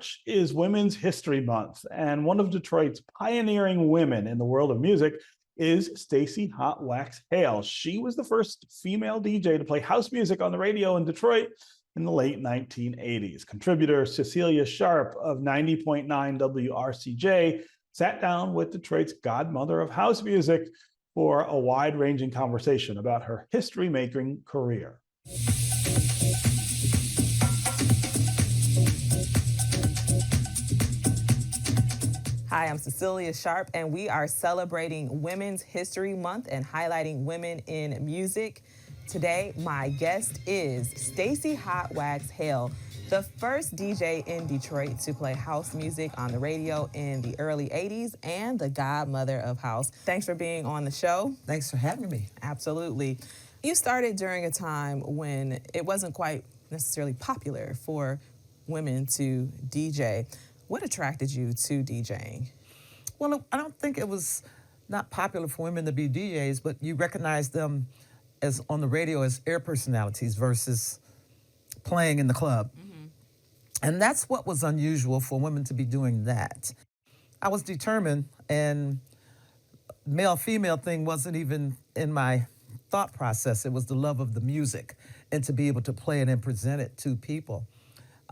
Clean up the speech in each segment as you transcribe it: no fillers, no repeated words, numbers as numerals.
March is Women's History Month, and one of Detroit's pioneering women in the world of music is Stacey Hotwaxx Hale. She was the first female DJ to play house music on the radio in Detroit in the late 1980s. Contributor Cecelia Sharpe of 90.9 WRCJ sat down with Detroit's Godmother of House music for a wide-ranging conversation about her history-making career. Hi, I'm Cecelia Sharpe, and we are celebrating Women's History Month and highlighting women in music. Today, my guest is Stacey Hotwaxx Hale, the first DJ in Detroit to play house music on the radio in the early 80s and the Godmother of House. Thanks for being on the show. Thanks for having me. Absolutely. You started during a time when it wasn't quite necessarily popular for women to DJ. What attracted you to DJing? Well, I don't think it was not popular for women to be DJs, but you recognize them as on the radio as air personalities versus playing in the club. Mm-hmm. And that's what was unusual for women to be doing that. I was determined, and male-female thing wasn't even in my thought process. It was the love of the music and to be able to play it and present it to people.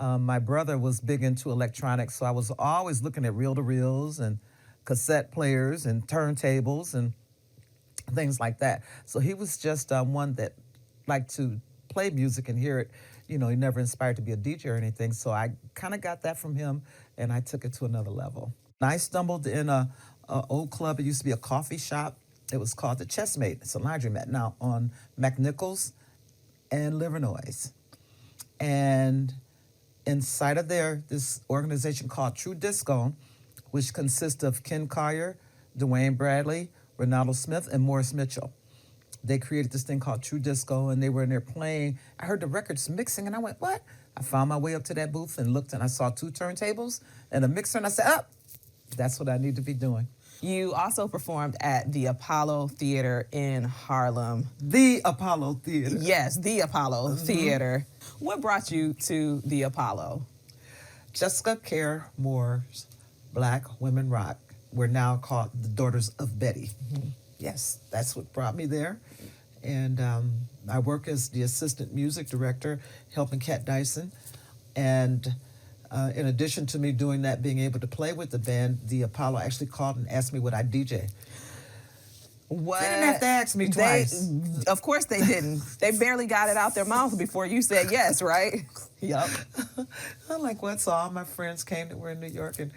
My brother was big into electronics, so I was always looking at reel-to-reels and cassette players and turntables and things like that. So he was just one that liked to play music and hear it. You know, he never inspired to be a DJ or anything, so I kind of got that from him, and I took it to another level. I stumbled in a old club. It used to be a coffee shop. It was called the Chessmate. It's a laundromat now on McNichols and Livernois. And inside of there, this organization called True Disco, which consists of Ken Collier, Dwayne Bradley, Ronaldo Smith, and Morris Mitchell. They created this thing called True Disco, and they were in there playing. I heard the records mixing, and I went, what? I found my way up to that booth and looked, and I saw 2 turntables and a mixer, and I said, that's what I need to be doing. You also performed at the Apollo Theater in Harlem. The Apollo Theater. Yes, the Apollo Theater. What brought you to the Apollo? Jessica Care Moore's Black Women Rock. We're now called the Daughters of Betty. Mm-hmm. Yes, that's what brought me there. And I work as the assistant music director, helping Kat Dyson. And in addition to me doing that, being able to play with the band, the Apollo actually called and asked me would I DJ. What? They didn't have to ask me twice. Of course they didn't. They barely got it out their mouth before you said yes, right? Yep. I'm like, what? So all my friends came that were in New York, and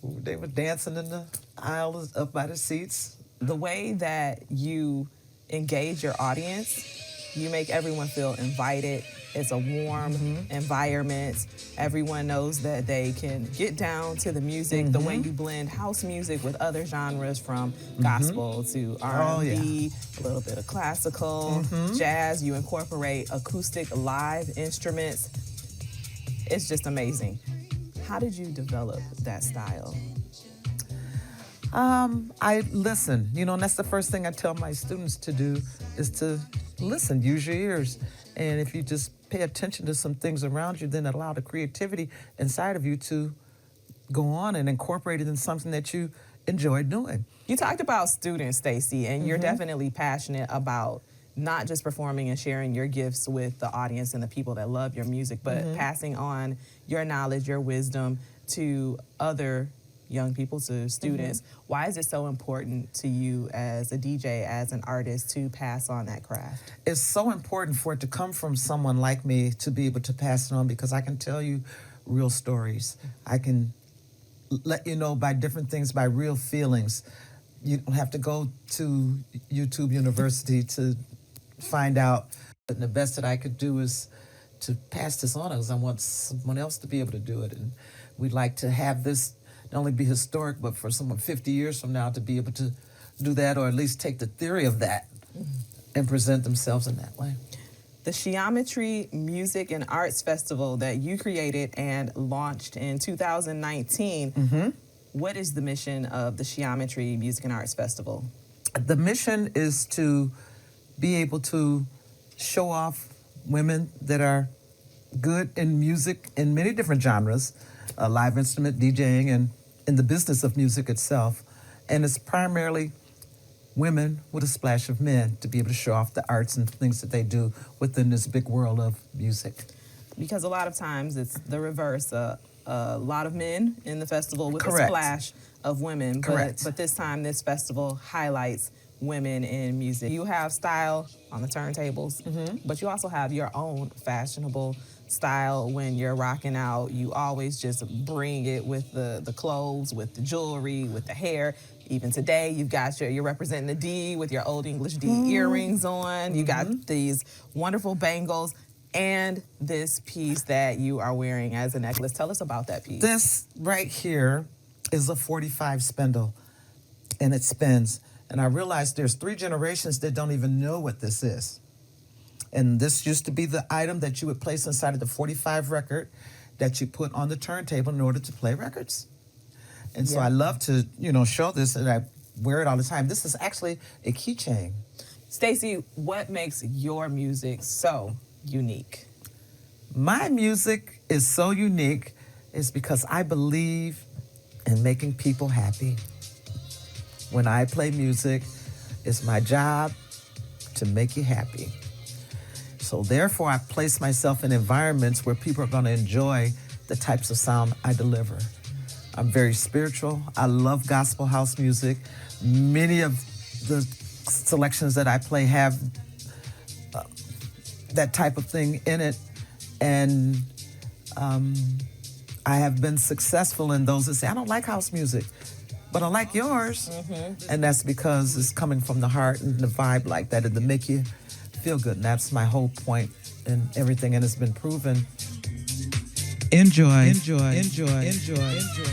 they were dancing in the aisles up by the seats. The way that you engage your audience, you make everyone feel invited. It's a warm environment. Everyone knows that they can get down to the music. The way you blend house music with other genres, from gospel to R&B, a little bit of classical, jazz. You incorporate acoustic live instruments. It's just amazing. How did you develop that style? I listen, and that's the first thing I tell my students to do is to listen, use your ears. And if you just pay attention to some things around you, then allow the creativity inside of you to go on and incorporate it in something that you enjoy doing. You talked about students, Stacy, and you're definitely passionate about not just performing and sharing your gifts with the audience and the people that love your music, but passing on your knowledge, your wisdom to other young people, to students. Why is it so important to you as a DJ, as an artist, to pass on that craft? It's so important for it to come from someone like me to be able to pass it on, because I can tell you real stories. I can let you know by different things, by real feelings. You don't have to go to YouTube University to find out. But the best that I could do is to pass this on, because I want someone else to be able to do it. And we'd like to have this not only be historic, but for someone 50 years from now to be able to do that, or at least take the theory of that and present themselves in that way. The Xometry Music and Arts Festival that you created and launched in 2019, what is the mission of the Xometry Music and Arts Festival? The mission is to be able to show off women that are good in music in many different genres, live instrument DJing and in the business of music itself. And it's primarily women with a splash of men to be able to show off the arts and things that they do within this big world of music. Because a lot of times it's the reverse. A lot of men in the festival with Correct. a splash of women. Correct. But this time, this festival highlights women in music. You have style on the turntables, but you also have your own fashionable style when you're rocking out. You always just bring it with the clothes, with the jewelry, with the hair. Even today, you're representing the D with your Old English D earrings on. You got these wonderful bangles and this piece that you are wearing as a necklace. Tell us about that piece. This right here is a 45 spindle, and it spins. And I realized there's 3 generations that don't even know what this is. And this used to be the item that you would place inside of the 45 record that you put on the turntable in order to play records. And so I love to, show this, and I wear it all the time. This is actually a keychain. Stacy, what makes your music so unique? My music is so unique is because I believe in making people happy. When I play music, it's my job to make you happy. So therefore, I place myself in environments where people are going to enjoy the types of sound I deliver. I'm very spiritual. I love gospel house music. Many of the selections that I play have that type of thing in it. And I have been successful in those that say, I don't like house music, but I like yours. And that's because it's coming from the heart and the vibe like that, and to make you feel good. And that's my whole point in everything, and it's been proven. Enjoy. Enjoy. Enjoy. Enjoy. Enjoy.